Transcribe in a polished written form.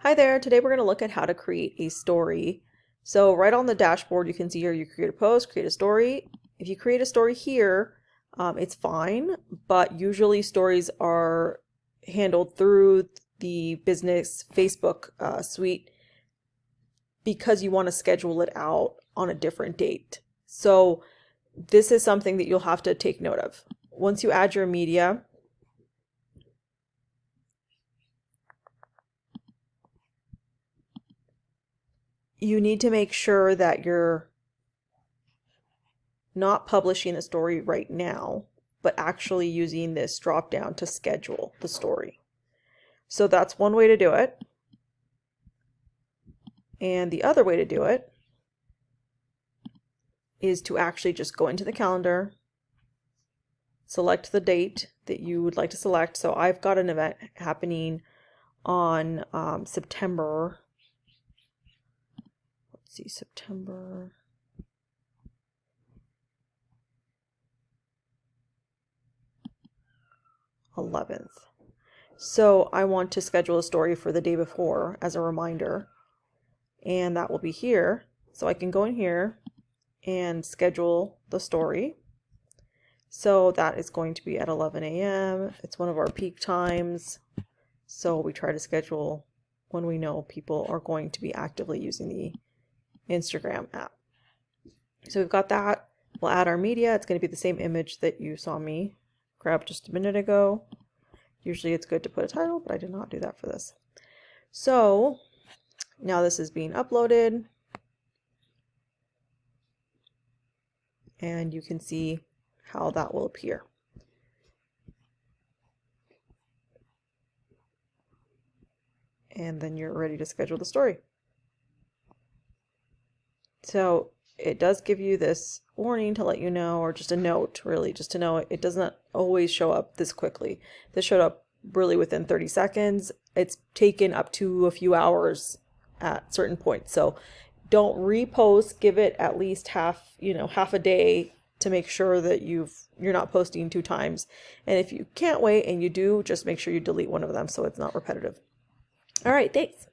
Hi there, today we're going to look at how to create a story. So right on the dashboard you can see here you create a post, create a story. If you create a story here, it's fine, but usually stories are handled through the business Facebook suite because you want to schedule it out on a different date. So this is something that you'll have to take note of. Once you add your media, you need to make sure that you're not publishing the story right now, but actually using this drop down to schedule the story. So that's one way to do it. And the other way to do it is to actually just go into the calendar, select the date that you would like to select. So I've got an event happening on September 11th. So I want to schedule a story for the day before as a reminder, and that will be here. So I can go in here and schedule the story. So that is going to be at 11 a.m. It's one of our peak times. So we try to schedule when we know people are going to be actively using the Instagram app. So we've got that. We'll add our media. It's going to be the same image that you saw me grab just a minute ago. Usually it's good to put a title, but I did not do that for this. So now this is being uploaded, and you can see how that will appear. And then you're ready to schedule the story. So it does give you this warning to let you know, or just a note really, just to know it doesn't always show up this quickly. This showed up really within 30 seconds. It's taken up to a few hours at certain points. So don't repost, give it at least half a day to make sure that you're not posting 2 times. And if you can't wait and you do, just make sure you delete one of them so it's not repetitive. All right, thanks.